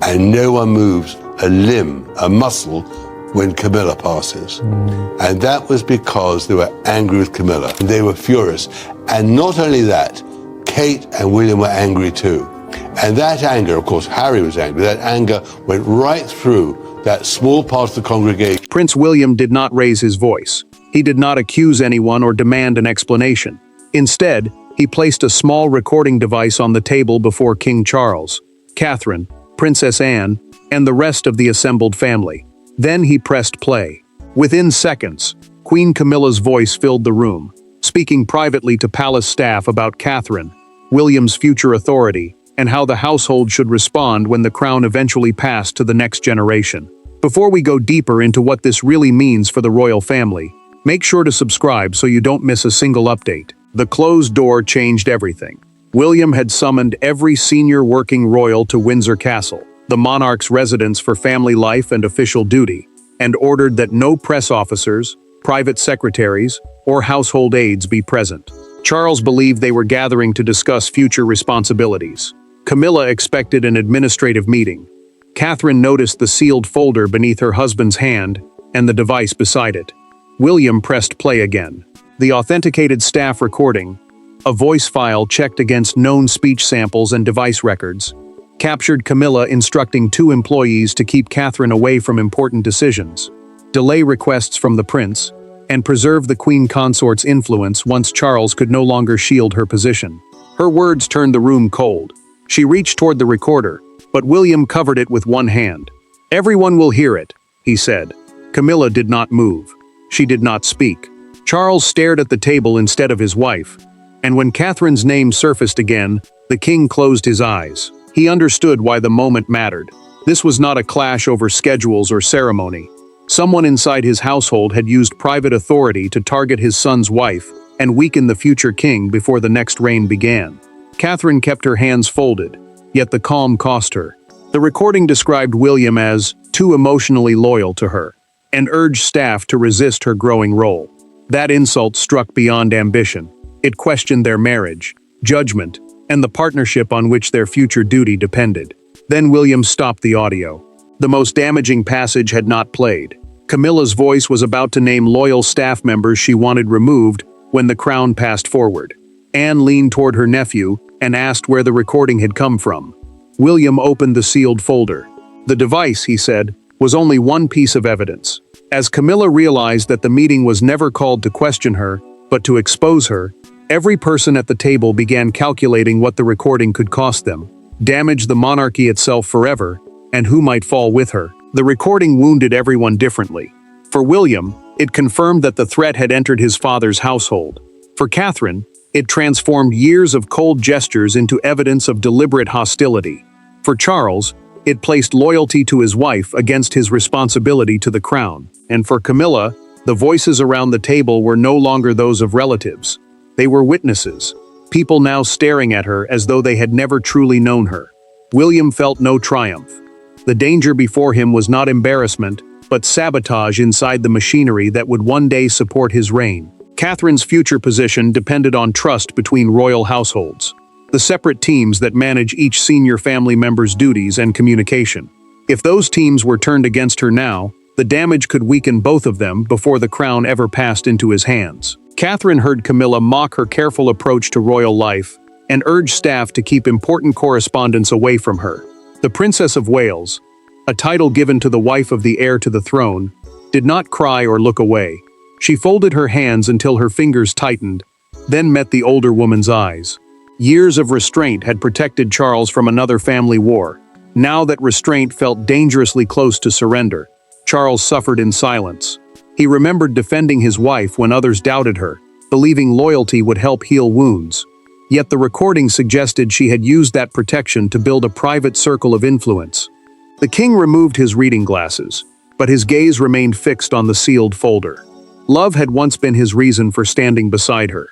and no one moves a limb, a muscle, when Camilla passes. And that was because they were angry with Camilla. They were furious. And not only that, Kate and William were angry too. And that anger, of course, Harry was angry, that anger went right through that small part of the congregation. Prince William did not raise his voice. He did not accuse anyone or demand an explanation. Instead, he placed a small recording device on the table before King Charles, Catherine, Princess Anne, and the rest of the assembled family. Then he pressed play. Within seconds, Queen Camilla's voice filled the room, speaking privately to palace staff about Catherine, William's future authority, and how the household should respond when the crown eventually passed to the next generation. Before we go deeper into what this really means for the royal family, make sure to subscribe so you don't miss a single update. The closed door changed everything. William had summoned every senior working royal to Windsor Castle, the monarch's residence for family life and official duty, and ordered that no press officers, private secretaries, or household aides be present. Charles believed they were gathering to discuss future responsibilities. Camilla expected an administrative meeting. Catherine noticed the sealed folder beneath her husband's hand and the device beside it. William pressed play again. The authenticated staff recording, a voice file checked against known speech samples and device records, captured Camilla instructing 2 employees to keep Catherine away from important decisions, delay requests from the prince, and preserve the queen consort's influence once Charles could no longer shield her position. Her words turned the room cold. She reached toward the recorder, but William covered it with one hand. "Everyone will hear it," he said. Camilla did not move. She did not speak. Charles stared at the table instead of his wife, and when Catherine's name surfaced again, the king closed his eyes. He understood why the moment mattered. This was not a clash over schedules or ceremony. Someone inside his household had used private authority to target his son's wife and weaken the future king before the next reign began. Catherine kept her hands folded, yet the calm cost her. The recording described William as too emotionally loyal to her, and urged staff to resist her growing role. That insult struck beyond ambition. It questioned their marriage, judgment, and the partnership on which their future duty depended. Then William stopped the audio. The most damaging passage had not played. Camilla's voice was about to name loyal staff members she wanted removed when the crown passed forward. Anne leaned toward her nephew and asked where the recording had come from. William opened the sealed folder. The device, he said, was only one piece of evidence. As Camilla realized that the meeting was never called to question her, but to expose her, every person at the table began calculating what the recording could cost them, damage the monarchy itself forever, and who might fall with her. The recording wounded everyone differently. For William, it confirmed that the threat had entered his father's household. For Catherine, it transformed years of cold gestures into evidence of deliberate hostility. For Charles, it placed loyalty to his wife against his responsibility to the crown. And for Camilla, the voices around the table were no longer those of relatives. They were witnesses, people now staring at her as though they had never truly known her. William felt no triumph. The danger before him was not embarrassment, but sabotage inside the machinery that would one day support his reign. Catherine's future position depended on trust between royal households, the separate teams that manage each senior family member's duties and communication. If those teams were turned against her now, the damage could weaken both of them before the crown ever passed into his hands. Catherine heard Camilla mock her careful approach to royal life and urged staff to keep important correspondence away from her. The Princess of Wales, a title given to the wife of the heir to the throne, did not cry or look away. She folded her hands until her fingers tightened, then met the older woman's eyes. Years of restraint had protected Charles from another family war. Now that restraint felt dangerously close to surrender, Charles suffered in silence. He remembered defending his wife when others doubted her, believing loyalty would help heal wounds. Yet the recording suggested she had used that protection to build a private circle of influence. The king removed his reading glasses, but his gaze remained fixed on the sealed folder. Love had once been his reason for standing beside her.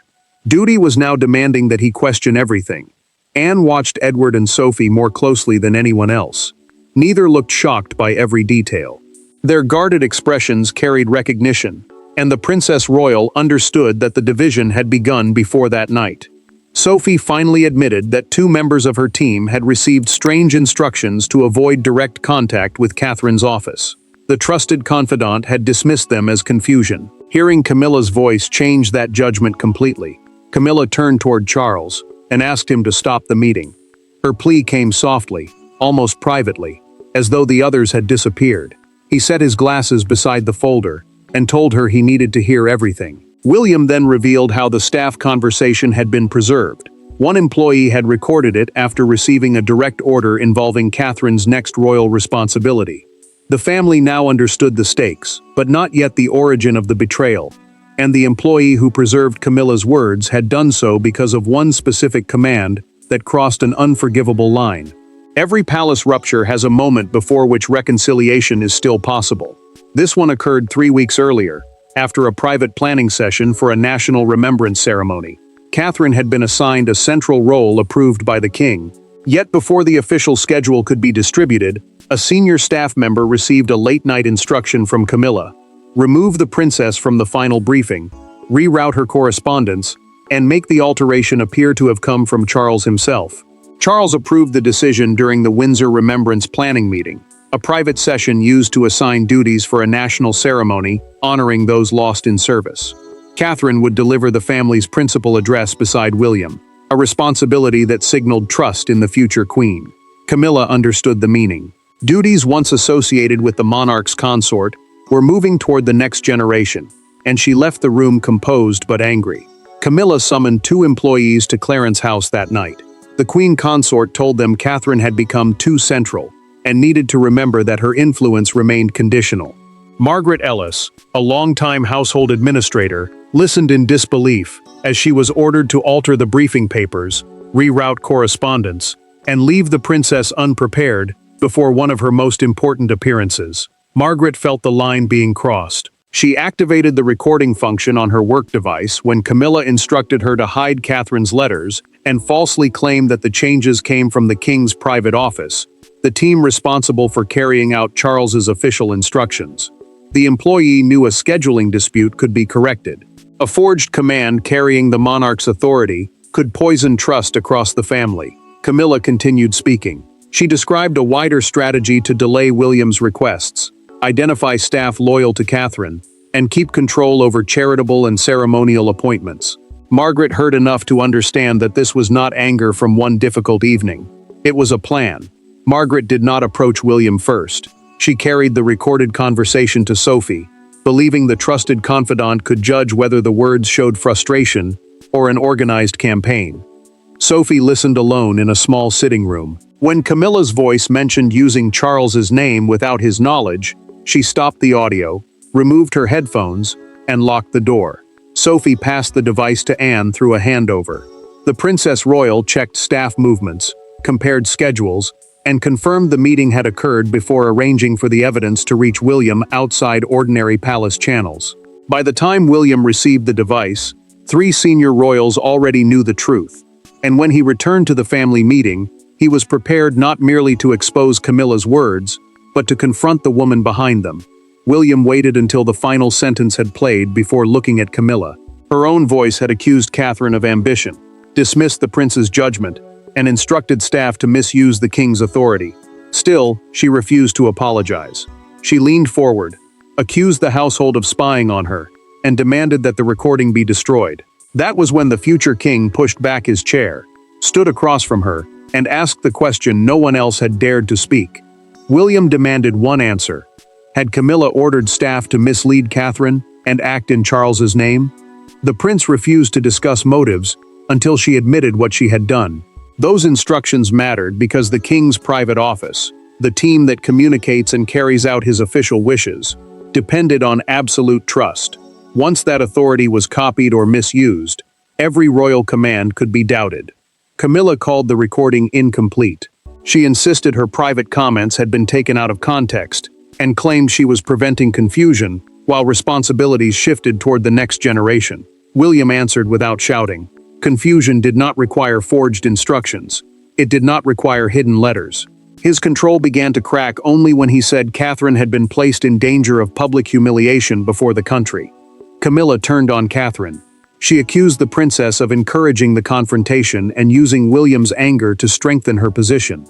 Duty was now demanding that he question everything. Anne watched Edward and Sophie more closely than anyone else. Neither looked shocked by every detail. Their guarded expressions carried recognition, and the Princess Royal understood that the division had begun before that night. Sophie finally admitted that two members of her team had received strange instructions to avoid direct contact with Catherine's office. The trusted confidant had dismissed them as confusion. Hearing Camilla's voice changed that judgment completely. Camilla turned toward Charles and asked him to stop the meeting. Her plea came softly, almost privately, as though the others had disappeared. He set his glasses beside the folder and told her he needed to hear everything. William then revealed how the staff conversation had been preserved. One employee had recorded it after receiving a direct order involving Catherine's next royal responsibility. The family now understood the stakes, but not yet the origin of the betrayal, and the employee who preserved Camilla's words had done so because of one specific command that crossed an unforgivable line. Every palace rupture has a moment before which reconciliation is still possible. This one occurred 3 weeks earlier, after a private planning session for a national remembrance ceremony. Catherine had been assigned a central role approved by the king. Yet before the official schedule could be distributed, a senior staff member received a late-night instruction from Camilla: remove the princess from the final briefing, reroute her correspondence, and make the alteration appear to have come from Charles himself. Charles approved the decision during the Windsor Remembrance Planning meeting, a private session used to assign duties for a national ceremony honoring those lost in service. Catherine would deliver the family's principal address beside William, a responsibility that signaled trust in the future queen. Camilla understood the meaning. Duties once associated with the monarch's consort were moving toward the next generation, and she left the room composed but angry. Camilla summoned 2 employees to Clarence's house that night. The queen consort told them Catherine had become too central and needed to remember that her influence remained conditional. Margaret Ellis, a longtime household administrator, listened in disbelief as she was ordered to alter the briefing papers, reroute correspondence, and leave the princess unprepared before one of her most important appearances. Margaret felt the line being crossed. She activated the recording function on her work device when Camilla instructed her to hide Catherine's letters and falsely claimed that the changes came from the king's private office, the team responsible for carrying out Charles's official instructions. The employee knew a scheduling dispute could be corrected. A forged command carrying the monarch's authority could poison trust across the family. Camilla continued speaking. She described a wider strategy to delay William's requests, identify staff loyal to Catherine, and keep control over charitable and ceremonial appointments. Margaret heard enough to understand that this was not anger from one difficult evening. It was a plan. Margaret did not approach William first. She carried the recorded conversation to Sophie, believing the trusted confidant could judge whether the words showed frustration or an organized campaign. Sophie listened alone in a small sitting room. When Camilla's voice mentioned using Charles's name without his knowledge, she stopped the audio, removed her headphones, and locked the door. Sophie passed the device to Anne through a handover. The Princess Royal checked staff movements, compared schedules, and confirmed the meeting had occurred before arranging for the evidence to reach William outside ordinary palace channels. By the time William received the device, 3 senior royals already knew the truth, and when he returned to the family meeting, he was prepared not merely to expose Camilla's words, but to confront the woman behind them. William waited until the final sentence had played before looking at Camilla. Her own voice had accused Catherine of ambition, dismissed the prince's judgment, and instructed staff to misuse the king's authority. Still, she refused to apologize. She leaned forward, accused the household of spying on her, and demanded that the recording be destroyed. That was when the future king pushed back his chair, stood across from her, and asked the question no one else had dared to speak. William demanded one answer. Had Camilla ordered staff to mislead Catherine and act in Charles's name? The prince refused to discuss motives until she admitted what she had done. Those instructions mattered because the king's private office, the team that communicates and carries out his official wishes, depended on absolute trust. Once that authority was copied or misused, every royal command could be doubted. Camilla called the recording incomplete. She insisted her private comments had been taken out of context and claimed she was preventing confusion while responsibilities shifted toward the next generation. William answered without shouting. Confusion did not require forged instructions. It did not require hidden letters. His control began to crack only when he said Catherine had been placed in danger of public humiliation before the country. Camilla turned on Catherine. She accused the princess of encouraging the confrontation and using William's anger to strengthen her position.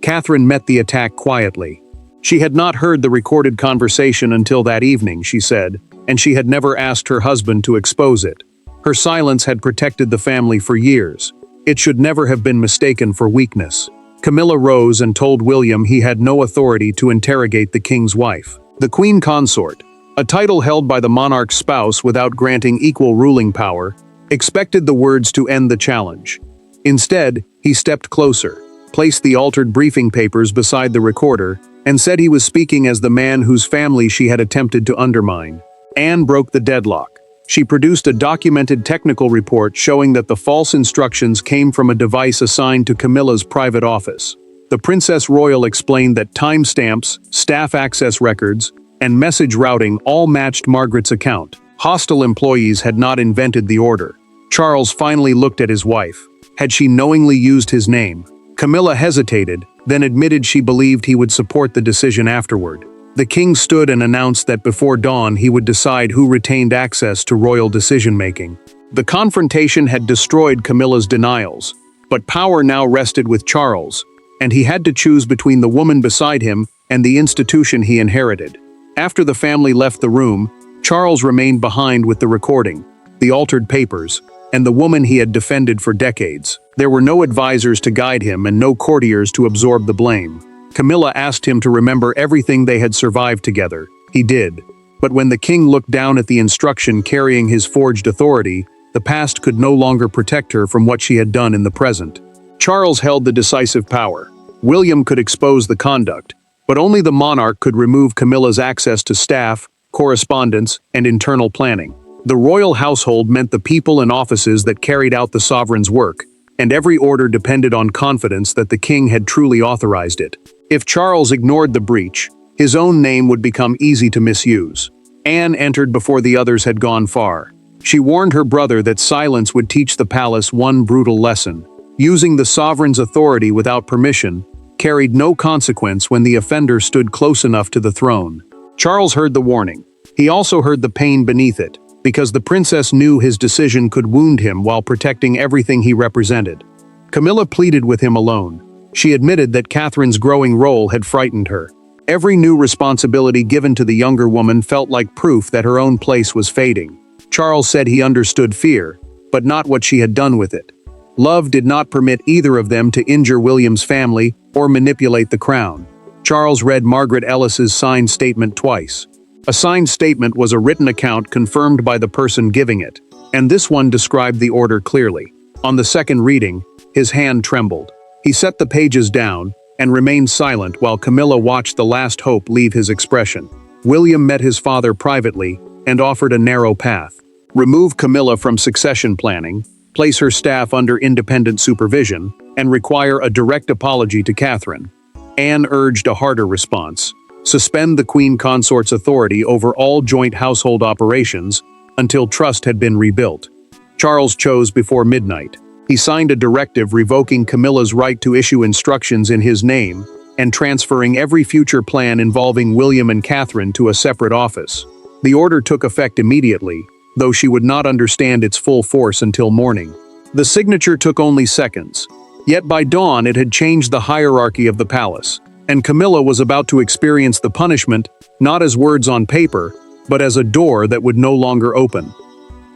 Catherine met the attack quietly. She had not heard the recorded conversation until that evening, she said, and she had never asked her husband to expose it. Her silence had protected the family for years. It should never have been mistaken for weakness. Camilla rose and told William he had no authority to interrogate the king's wife. The queen consort, a title held by the monarch's spouse without granting equal ruling power, expected the words to end the challenge. Instead, he stepped closer, placed the altered briefing papers beside the recorder, and said he was speaking as the man whose family she had attempted to undermine. Anne broke the deadlock. She produced a documented technical report showing that the false instructions came from a device assigned to Camilla's private office. The Princess Royal explained that timestamps, staff access records, and message routing all matched Margaret's account. Hostile employees had not invented the order. Charles finally looked at his wife. Had she knowingly used his name? Camilla hesitated, then admitted she believed he would support the decision afterward. The king stood and announced that before dawn he would decide who retained access to royal decision-making. The confrontation had destroyed Camilla's denials, but power now rested with Charles, and he had to choose between the woman beside him and the institution he inherited. After the family left the room, Charles remained behind with the recording, the altered papers, and the woman he had defended for decades. There were no advisors to guide him and no courtiers to absorb the blame. Camilla asked him to remember everything they had survived together. He did. But when the king looked down at the instruction carrying his forged authority, the past could no longer protect her from what she had done in the present. Charles held the decisive power. William could expose the conduct, but only the monarch could remove Camilla's access to staff, correspondence, and internal planning. The royal household meant the people and offices that carried out the sovereign's work, and every order depended on confidence that the king had truly authorized it. If Charles ignored the breach, his own name would become easy to misuse. Anne entered before the others had gone far. She warned her brother that silence would teach the palace one brutal lesson. Using the sovereign's authority without permission carried no consequence when the offender stood close enough to the throne. Charles heard the warning. He also heard the pain beneath it, because the princess knew his decision could wound him while protecting everything he represented. Camilla pleaded with him alone. She admitted that Catherine's growing role had frightened her. Every new responsibility given to the younger woman felt like proof that her own place was fading. Charles said he understood fear, but not what she had done with it. Love did not permit either of them to injure William's family or manipulate the crown. Charles read Margaret Ellis's signed statement twice. A signed statement was a written account confirmed by the person giving it, and this one described the order clearly. On the second reading, his hand trembled. He set the pages down and remained silent while Camilla watched the last hope leave his expression. William met his father privately and offered a narrow path. Remove Camilla from succession planning, place her staff under independent supervision, and require a direct apology to Catherine. Anne urged a harder response. Suspend the queen consort's authority over all joint household operations until trust had been rebuilt. Charles chose before midnight. He signed a directive revoking Camilla's right to issue instructions in his name and transferring every future plan involving William and Catherine to a separate office. The order took effect immediately, though she would not understand its full force until morning. The signature took only seconds, yet by dawn it had changed the hierarchy of the palace, and Camilla was about to experience the punishment not as words on paper, but as a door that would no longer open.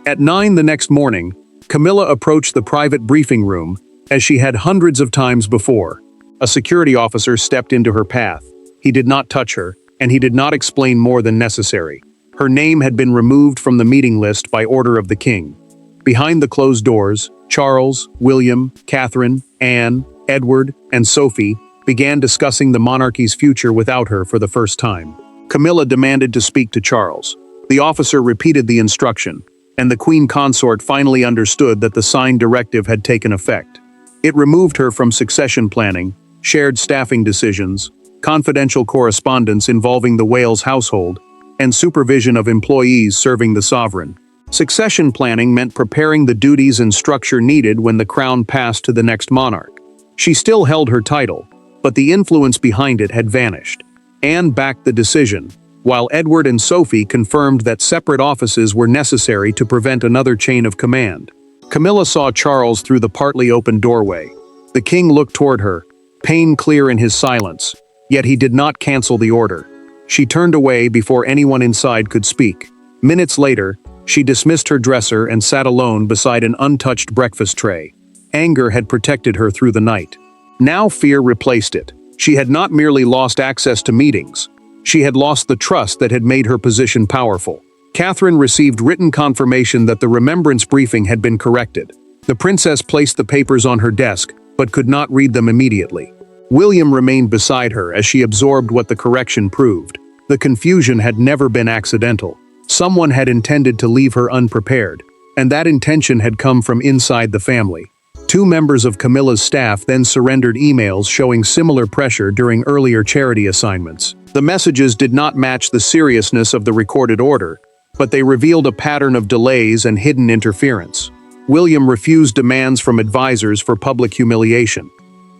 At 9 the next morning, Camilla approached the private briefing room, as she had hundreds of times before. A security officer stepped into her path. He did not touch her, and he did not explain more than necessary. Her name had been removed from the meeting list by order of the king. Behind the closed doors, Charles, William, Catherine, Anne, Edward, and Sophie began discussing the monarchy's future without her for the first time. Camilla demanded to speak to Charles. The officer repeated the instruction, and the queen consort finally understood that the signed directive had taken effect. It removed her from succession planning, shared staffing decisions, confidential correspondence involving the Wales household, and supervision of employees serving the sovereign. Succession planning meant preparing the duties and structure needed when the crown passed to the next monarch. She still held her title, but the influence behind it had vanished. Anne backed the decision, while Edward and Sophie confirmed that separate offices were necessary to prevent another chain of command. Camilla saw Charles through the partly open doorway. The king looked toward her, pain clear in his silence, yet he did not cancel the order. She turned away before anyone inside could speak. Minutes later, she dismissed her dresser and sat alone beside an untouched breakfast tray. Anger had protected her through the night. Now fear replaced it. She had not merely lost access to meetings. She had lost the trust that had made her position powerful. Catherine received written confirmation that the remembrance briefing had been corrected. The princess placed the papers on her desk, but could not read them immediately. William remained beside her as she absorbed what the correction proved. The confusion had never been accidental. Someone had intended to leave her unprepared, and that intention had come from inside the family. 2 members of Camilla's staff then surrendered emails showing similar pressure during earlier charity assignments. The messages did not match the seriousness of the recorded order, but they revealed a pattern of delays and hidden interference. William refused demands from advisors for public humiliation.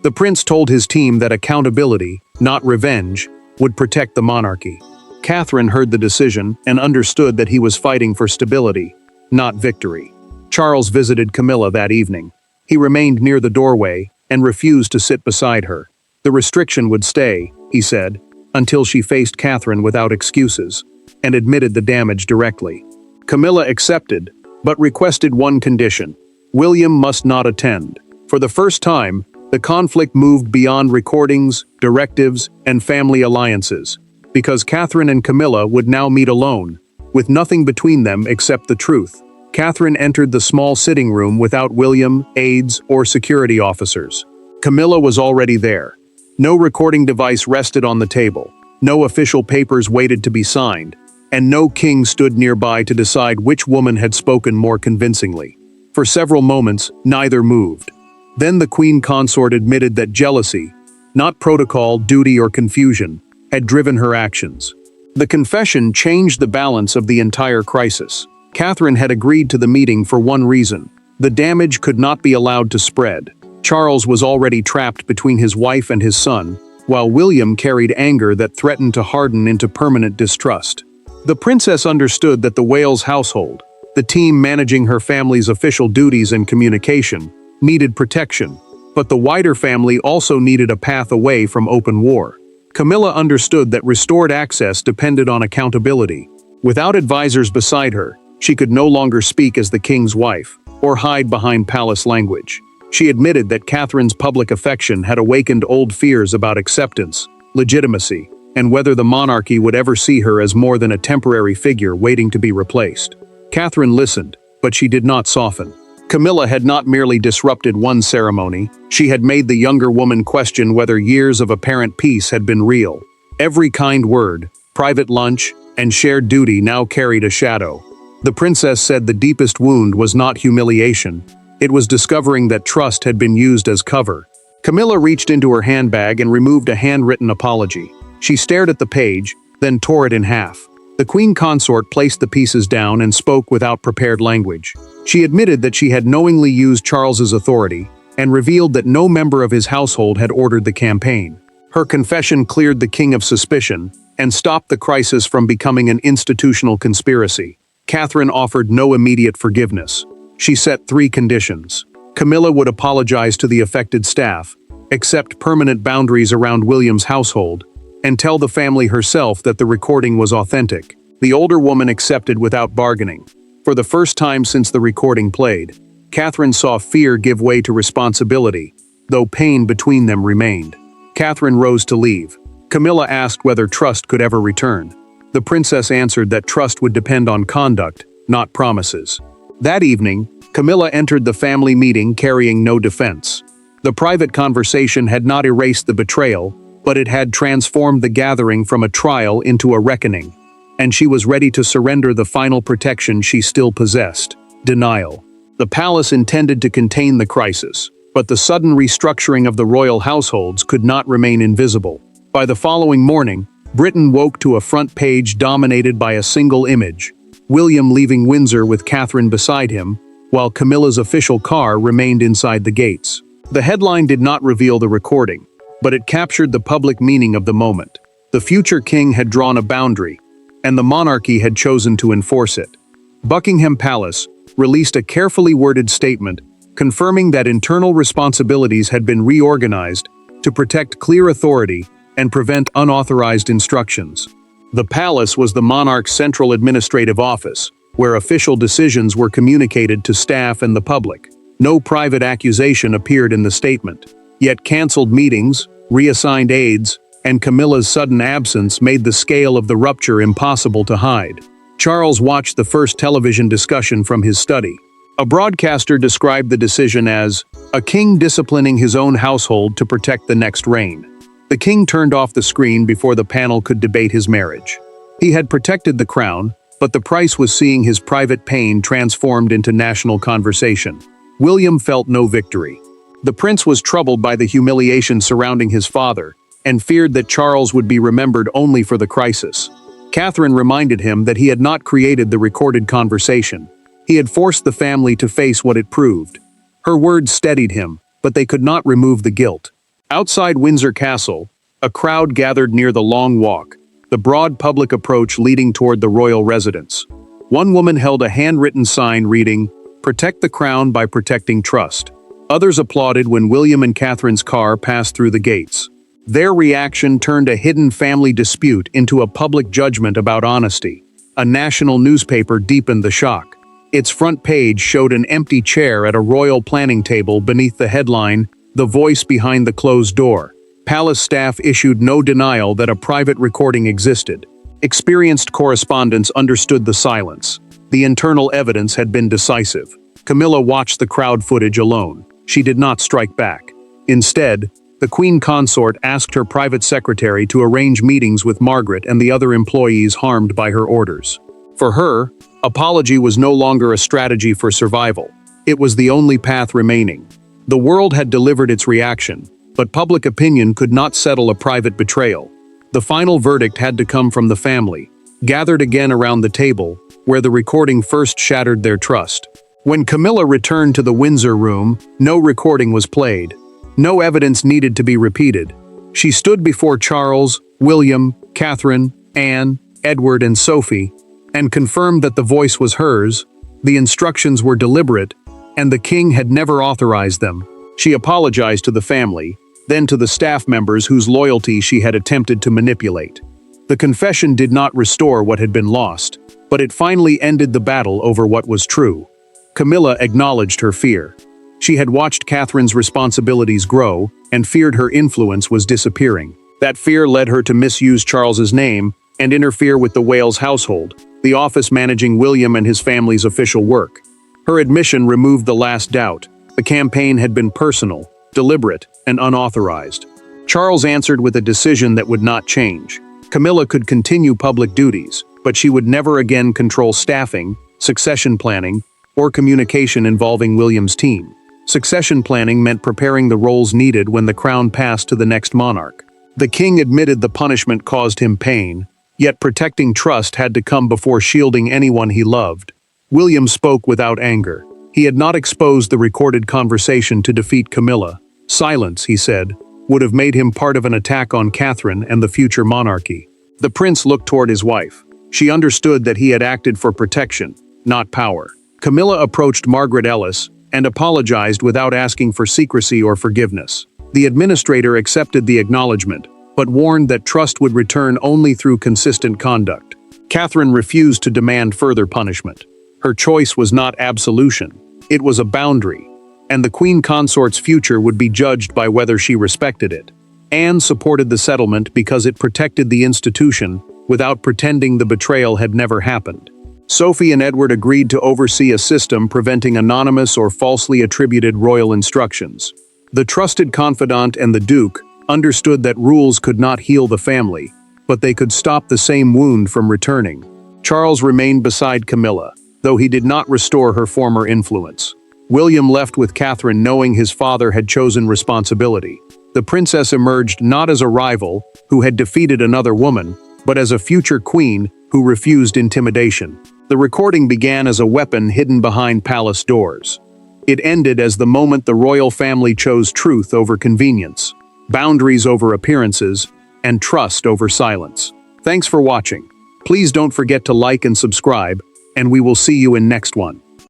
The prince told his team that accountability, not revenge, would protect the monarchy. Catherine heard the decision and understood that he was fighting for stability, not victory. Charles visited Camilla that evening. He remained near the doorway and refused to sit beside her. The restriction would stay, he said, until she faced Catherine without excuses and admitted the damage directly. Camilla accepted, but requested one condition: William must not attend. For the first time, the conflict moved beyond recordings, directives, and family alliances, because Catherine and Camilla would now meet alone, with nothing between them except the truth. Catherine entered the small sitting room without William, aides, or security officers. Camilla was already there. No recording device rested on the table, no official papers waited to be signed, and no king stood nearby to decide which woman had spoken more convincingly. For several moments, neither moved. Then the queen consort admitted that jealousy, not protocol, duty, or confusion, had driven her actions. The confession changed the balance of the entire crisis. Catherine had agreed to the meeting for one reason: the damage could not be allowed to spread. Charles was already trapped between his wife and his son, while William carried anger that threatened to harden into permanent distrust. The princess understood that the Wales household, the team managing her family's official duties and communication, needed protection, but the wider family also needed a path away from open war. Camilla understood that restored access depended on accountability. Without advisors beside her, she could no longer speak as the king's wife, or hide behind palace language. She admitted that Catherine's public affection had awakened old fears about acceptance, legitimacy, and whether the monarchy would ever see her as more than a temporary figure waiting to be replaced. Catherine listened, but she did not soften. Camilla had not merely disrupted one ceremony, she had made the younger woman question whether years of apparent peace had been real. Every kind word, private lunch, and shared duty now carried a shadow. The princess said the deepest wound was not humiliation, it was discovering that trust had been used as cover. Camilla reached into her handbag and removed a handwritten apology. She stared at the page, then tore it in half. The queen consort placed the pieces down and spoke without prepared language. She admitted that she had knowingly used Charles's authority and revealed that no member of his household had ordered the campaign. Her confession cleared the king of suspicion and stopped the crisis from becoming an institutional conspiracy. Catherine offered no immediate forgiveness. She set 3 conditions. Camilla would apologize to the affected staff, accept permanent boundaries around William's household, and tell the family herself that the recording was authentic. The older woman accepted without bargaining. For the first time since the recording played, Catherine saw fear give way to responsibility, though pain between them remained. Catherine rose to leave. Camilla asked whether trust could ever return. The princess answered that trust would depend on conduct, not promises. That evening, Camilla entered the family meeting carrying no defense. The private conversation had not erased the betrayal, but it had transformed the gathering from a trial into a reckoning, and she was ready to surrender the final protection she still possessed: denial. The palace intended to contain the crisis, but the sudden restructuring of the royal households could not remain invisible. By the following morning, Britain woke to a front page dominated by a single image: William leaving Windsor with Catherine beside him, while Camilla's official car remained inside the gates. The headline did not reveal the recording, but it captured the public meaning of the moment. The future king had drawn a boundary, and the monarchy had chosen to enforce it. Buckingham Palace released a carefully worded statement confirming that internal responsibilities had been reorganized to protect clear authority and prevent unauthorized instructions. The palace was the monarch's central administrative office, where official decisions were communicated to staff and the public. No private accusation appeared in the statement. Yet cancelled meetings, reassigned aides, and Camilla's sudden absence made the scale of the rupture impossible to hide. Charles watched the first television discussion from his study. A broadcaster described the decision as a king disciplining his own household to protect the next reign. The king turned off the screen before the panel could debate his marriage. He had protected the crown, but the price was seeing his private pain transformed into national conversation. William felt no victory. The prince was troubled by the humiliation surrounding his father, and feared that Charles would be remembered only for the crisis. Catherine reminded him that he had not created the recorded conversation. He had forced the family to face what it proved. Her words steadied him, but they could not remove the guilt. Outside Windsor Castle, a crowd gathered near the Long Walk, the broad public approach leading toward the royal residence. One woman held a handwritten sign reading, "Protect the crown by protecting trust." Others applauded when William and Catherine's car passed through the gates. Their reaction turned a hidden family dispute into a public judgment about honesty. A national newspaper deepened the shock. Its front page showed an empty chair at a royal planning table beneath the headline, "The Voice Behind the Closed Door." Palace staff issued no denial that a private recording existed. Experienced correspondents understood the silence. The internal evidence had been decisive. Camilla watched the crowd footage alone. She did not strike back. Instead, the Queen Consort asked her private secretary to arrange meetings with Margaret and the other employees harmed by her orders. For her, apology was no longer a strategy for survival. It was the only path remaining. The world had delivered its reaction, but public opinion could not settle a private betrayal. The final verdict had to come from the family, gathered again around the table, where the recording first shattered their trust. When Camilla returned to the Windsor room, no recording was played. No evidence needed to be repeated. She stood before Charles, William, Catherine, Anne, Edward, and Sophie, and confirmed that the voice was hers, the instructions were deliberate, and the king had never authorized them. She apologized to the family, then to the staff members whose loyalty she had attempted to manipulate. The confession did not restore what had been lost, but it finally ended the battle over what was true. Camilla acknowledged her fear. She had watched Catherine's responsibilities grow and feared her influence was disappearing. That fear led her to misuse Charles's name and interfere with the Wales household, the office managing William and his family's official work. Her admission removed the last doubt. The campaign had been personal, deliberate, and unauthorized. Charles answered with a decision that would not change. Camilla could continue public duties, but she would never again control staffing, succession planning, or communication involving William's team. Succession planning meant preparing the roles needed when the crown passed to the next monarch. The king admitted the punishment caused him pain, yet protecting trust had to come before shielding anyone he loved. William spoke without anger. He had not exposed the recorded conversation to defeat Camilla. Silence, he said, would have made him part of an attack on Catherine and the future monarchy. The prince looked toward his wife. She understood that he had acted for protection, not power. Camilla approached Margaret Ellis and apologized without asking for secrecy or forgiveness. The administrator accepted the acknowledgement, but warned that trust would return only through consistent conduct. Catherine refused to demand further punishment. Her choice was not absolution, it was a boundary, and the Queen Consort's future would be judged by whether she respected it. Anne supported the settlement because it protected the institution without pretending the betrayal had never happened. Sophie and Edward agreed to oversee a system preventing anonymous or falsely attributed royal instructions. The trusted confidant and the Duke understood that rules could not heal the family, but they could stop the same wound from returning. Charles remained beside Camilla, though he did not restore her former influence. William left with Catherine knowing his father had chosen responsibility. The princess emerged not as a rival who had defeated another woman, but as a future queen who refused intimidation. The recording began as a weapon hidden behind palace doors. It ended as the moment the royal family chose truth over convenience, boundaries over appearances, and trust over silence. Thanks for watching. Please don't forget to like and subscribe, and we will see you in next one.